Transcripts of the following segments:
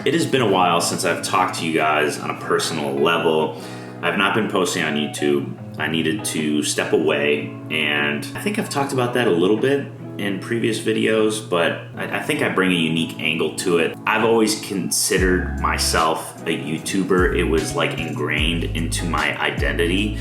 It has been a while since I've talked to you guys on a personal level. I've not been posting on YouTube. I needed to step away, and I think I've talked about that a little bit in previous videos, but I think I bring a unique angle to it. I've always considered myself a YouTuber. It was like ingrained into my identity,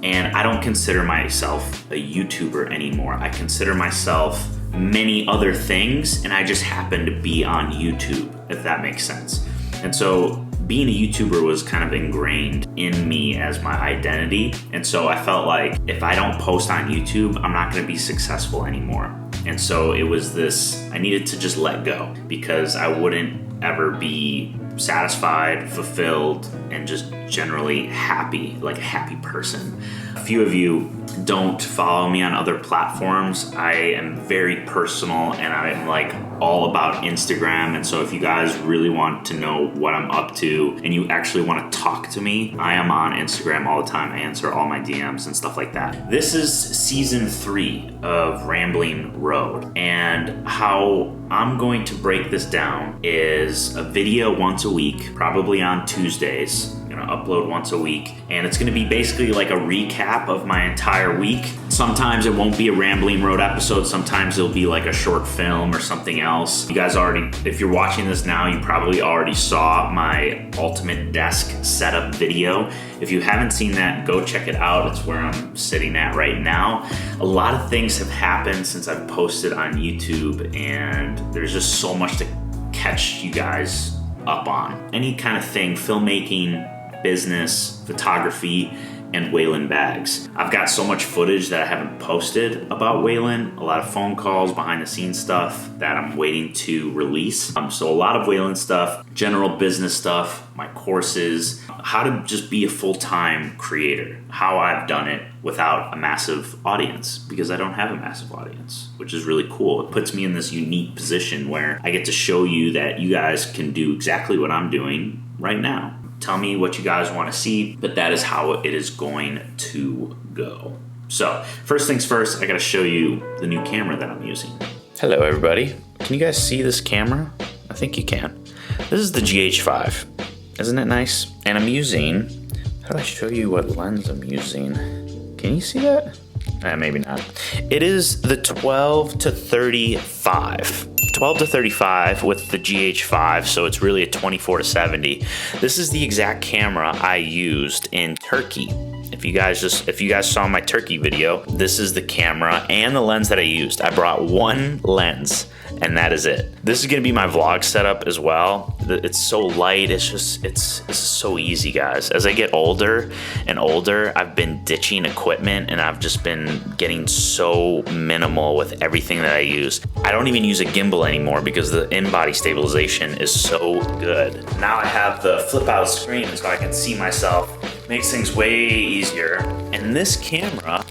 and I don't consider myself a YouTuber anymore. I consider myself many other things, and I just happen to be on YouTube, if that makes sense. And so being a YouTuber was kind of ingrained in me as my identity. And so I felt like if I don't post on YouTube, I'm not going to be successful anymore. And so it was this, I needed to just let go because I wouldn't ever be satisfied, fulfilled, and just generally happy, like a happy person. A few of you don't follow me on other platforms. I am very personal, and I'm like all about Instagram. And so if you guys really want to know what I'm up to and you actually want to talk to me, I am on Instagram all the time. I answer all my DMs and stuff like that. This is season 3 of Rambling Road, and how I'm going to break this down is a video once a week, probably on Tuesdays. I'm gonna upload once a week, and it's gonna be basically like a recap of my entire week. Sometimes it won't be a Rambling Road episode, sometimes it'll be like a short film or something else. You guys already, if you're watching this now, you probably already saw my ultimate desk setup video. If you haven't seen that, go check it out. It's where I'm sitting at right now. A lot of things have happened since I've posted on YouTube, and there's just so much to catch you guys up on. Any kind of thing, filmmaking, business, photography, and Waylon Bags. I've got so much footage that I haven't posted about Waylon, a lot of phone calls, behind the scenes stuff that I'm waiting to release. So a lot of Waylon stuff, general business stuff, my courses, how to just be a full-time creator, how I've done it without a massive audience, because I don't have a massive audience, which is really cool. It puts me in this unique position where I get to show you that you guys can do exactly what I'm doing right now. Tell me what you guys want to see, but that is how it is going to go. So, first things first, I got to show you the new camera that I'm using. Hello, everybody. Can you guys see this camera? I think you can. This is the GH5. Isn't it nice? And I'm using, how do I show you what lens I'm using? Can you see that? Maybe not. It is the 12 to 35. 12 to 35 with the GH5, so it's really a 24 to 70. This is the exact camera I used in Turkey. If you guys saw my Turkey video, this is the camera and the lens that I used. I brought one lens, and that is it. This is gonna be my vlog setup as well. It's so light, it's so easy, guys. As I get older and older, I've been ditching equipment, and I've just been getting so minimal with everything that I use. I don't even use a gimbal anymore because the in-body stabilization is so good. Now I have the flip out screen so I can see myself. Makes things way easier. And this camera,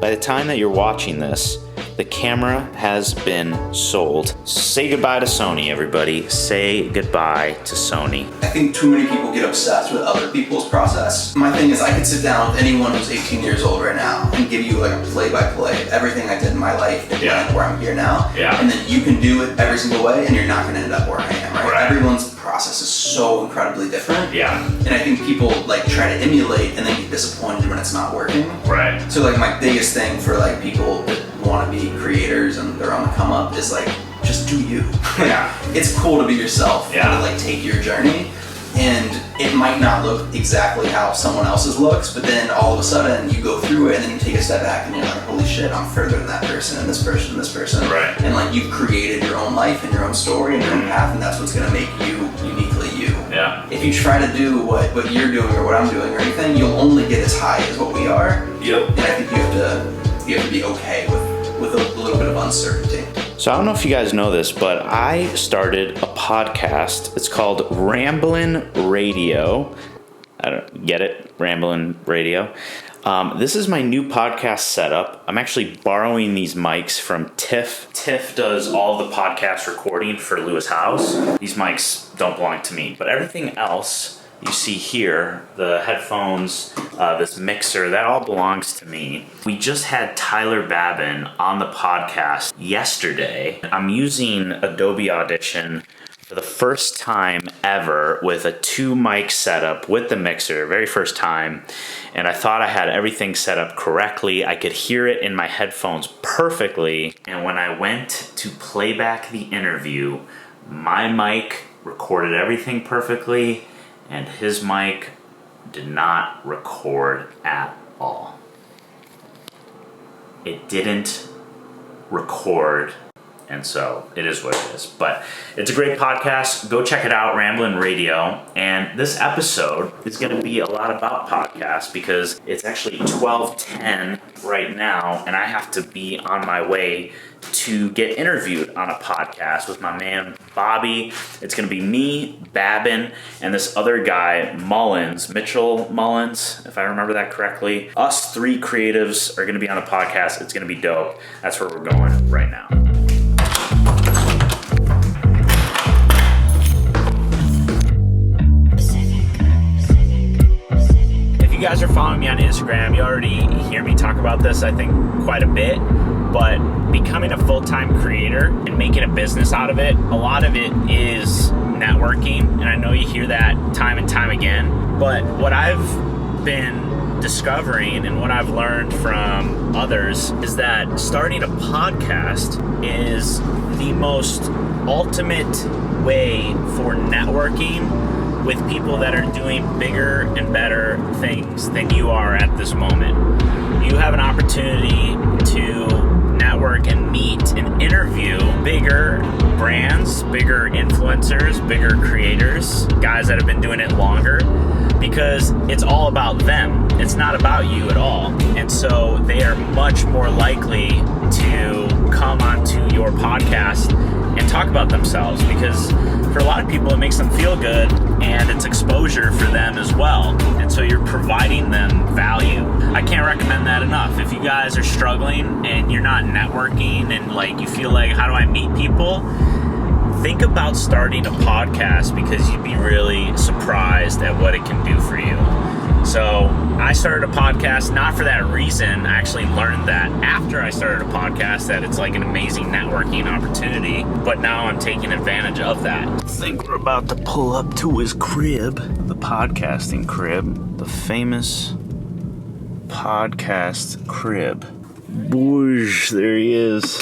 by the time that you're watching this, the camera has been sold. Say goodbye to Sony, everybody. Say goodbye to Sony. I think too many people get obsessed with other people's process. My thing is, I could sit down with anyone who's 18 years old right now and give you like a play-by-play of everything I did in my life and where I'm here now. Yeah. And then you can do it every single way, and you're not going to end up where I am, right? Everyone's process is so incredibly different. Yeah. And I think people like try to emulate and then get disappointed when it's not working. Right. So like my biggest thing for like people that want to be creators and they're on the come up is like, just do you. Yeah. It's cool to be yourself and to like take your journey, and it might not look exactly how someone else's looks, but then all of a sudden you go through it and then you take a step back and you're like, holy shit, I'm further than that person and this person and this person. Right. And like you've created your own life and your own story and your own path, and that's what's gonna make you uniquely you. Yeah. If you try to do what you're doing or what I'm doing or anything, you'll only get as high as what we are. Yep. And I think you have to be okay with a little bit of uncertainty. So I don't know if you guys know this, but I started a podcast. It's called Ramblin' Radio. I don't get it, Ramblin' Radio. This is my new podcast setup. I'm actually borrowing these mics from Tiff. Tiff does all the podcast recording for Lewis House. These mics don't belong to me, but everything else you see here, the headphones, this mixer, that all belongs to me. We just had Tyler Babin on the podcast yesterday. I'm using Adobe Audition for the first time ever with a 2-mic setup with the mixer, very first time. And I thought I had everything set up correctly. I could hear it in my headphones perfectly. And when I went to play back the interview, my mic recorded everything perfectly, and his mic did not record at all. It didn't record, and so it is what it is. But it's a great podcast. Go check it out, Ramblin' Radio. And this episode is going to be a lot about podcasts because it's actually 12:10 right now, and I have to be on my way to get interviewed on a podcast with my man Bobby. It's going to be me, Babin, and this other guy, Mitchell Mullins, if I remember that correctly. Us 3 creatives are going to be on a podcast. It's going to be dope. That's where we're going right now. If you guys are following me on Instagram, you already hear me talk about this, I think, quite a bit. But becoming a full-time creator and making a business out of it, a lot of it is networking. And I know you hear that time and time again. But what I've been discovering and what I've learned from others is that starting a podcast is the most ultimate way for networking with people that are doing bigger and better things than you are at this moment. You have an opportunity to network and meet and interview bigger brands, bigger influencers, bigger creators, guys that have been doing it longer, because it's all about them. It's not about you at all. And so they are much more likely to come onto your podcast and talk about themselves, because for a lot of people it makes them feel good and it's exposure for them as well. And so you're providing them value. I can't recommend that enough. If you guys are struggling and you're not networking and like you feel like, how do I meet people? Think about starting a podcast, because you'd be really surprised at what it can do for you. So I started a podcast not for that reason. I actually learned that after I started a podcast, that it's like an amazing networking opportunity. But now I'm taking advantage of that. I think we're about to pull up to his crib, the podcasting crib, the famous podcast crib. Boosh, there he is.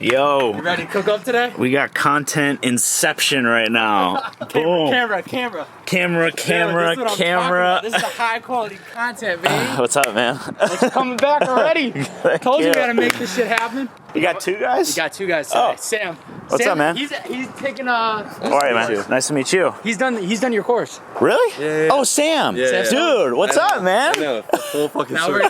Yo, You ready to cook up today? we got content inception right now. Boom. Camera. Camera. This is what I'm talking about. This is the high quality content, baby. What's up, man? You're coming back already. Told you you. we gotta make this shit happen. You got 2 guys? We got 2 guys today. Oh. Sam. What's Sam, up, man? He's taking All right, man. Nice to meet you. He's done your course. Really? Yeah. Oh, Sam. Yeah. Dude, what's up, man? I know, the whole fucking Now story.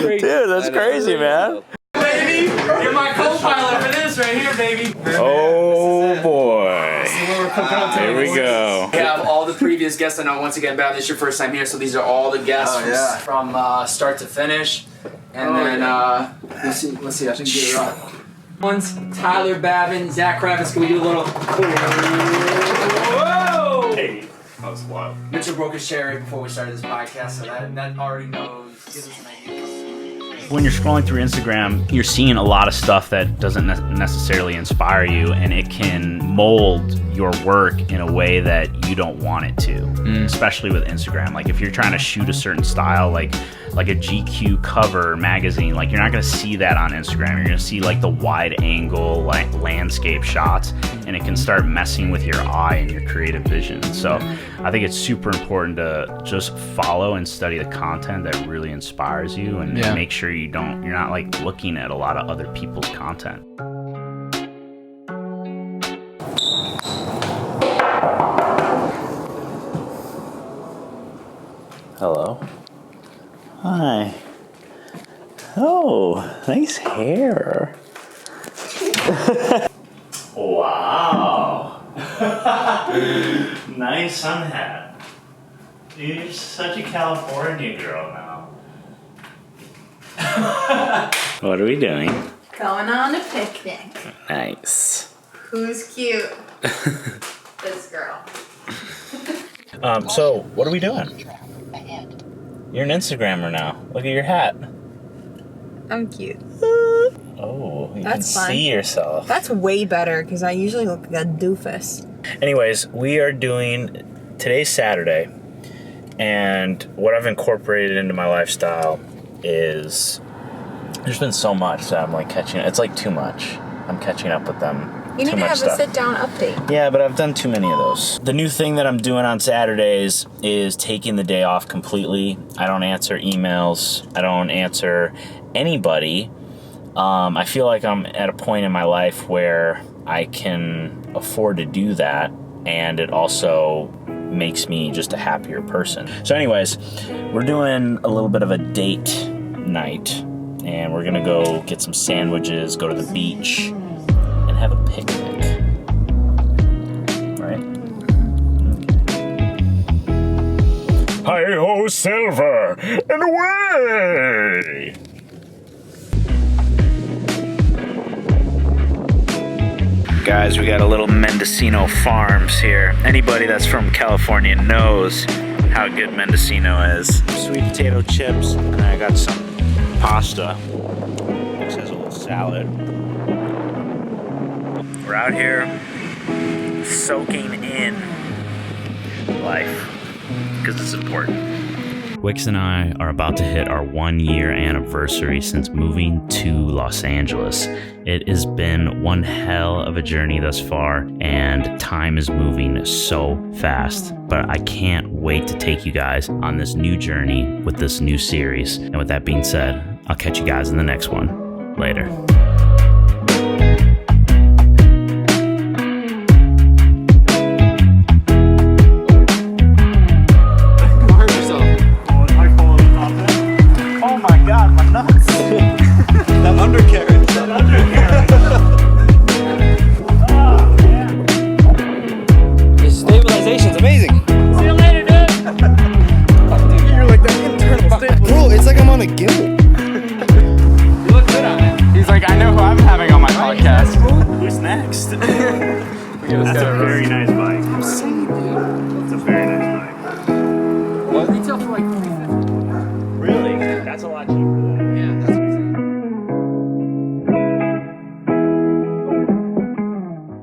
we're Dude, that's crazy, man. baby. You're my co-pilot for this right here, baby. Oh, boy. What we're cooking up today. Here we go. We have all the previous guests. I know once again, Bab, this is your first time here, so these are all the guests from start to finish. And then let's see, I should get it right. One's Tyler Babin, Zach Kravitz. Can we do a little? Whoa! Hey, that was wild. Mitchell broke his chair right before we started this podcast, so that already knows. Gives us an idea. When you're scrolling through Instagram, you're seeing a lot of stuff that doesn't necessarily inspire you, and it can mold your work in a way that you don't want it to, especially with Instagram. Like if you're trying to shoot a certain style, like a GQ cover magazine, like you're not going to see that on Instagram. You're going to see like the wide angle, like landscape shots, and it can start messing with your eye and your creative vision. So I think it's super important to just follow and study the content that really inspires you, and make sure you're not like looking at a lot of other people's content. Hello. Hi. Oh, nice hair. Wow. Nice sun hat. You're such a California girl now. What are we doing? Going on a picnic. Nice. Who's cute? This girl. So, what are we doing? You're an Instagrammer now. Look at your hat. I'm cute. Oh, you That's can fun. see yourself. That's way better because I usually look like a doofus. Anyways, we are doing, today's Saturday, and what I've incorporated into my lifestyle is, there's been so much that I'm like it's like too much. I'm catching up with them. You need to have a sit-down update. Yeah, but I've done too many of those. The new thing that I'm doing on Saturdays is taking the day off completely. I don't answer emails. I don't answer anybody. I feel like I'm at a point in my life where I can afford to do that, and it also makes me just a happier person. So anyways, we're doing a little bit of a date night, and we're gonna go get some sandwiches, go to the beach, and have a picnic. Right? Okay. Hi-ho, Silver, and away! Guys, we got a little Mendocino Farms here. Anybody that's from California knows how good Mendocino is. Sweet potato chips, and I got some pasta. This has a little salad. We're out here soaking in life because it's important. Wix and I are about to hit our 1-year anniversary since moving to Los Angeles. It has been one hell of a journey thus far, and time is moving so fast. But I can't wait to take you guys on this new journey with this new series. And with that being said, I'll catch you guys in the next one. Later. That's a very nice bike. I'm saying, dude. It's a very nice bike. Well, retail for like $350. Really? That's a lot cheaper.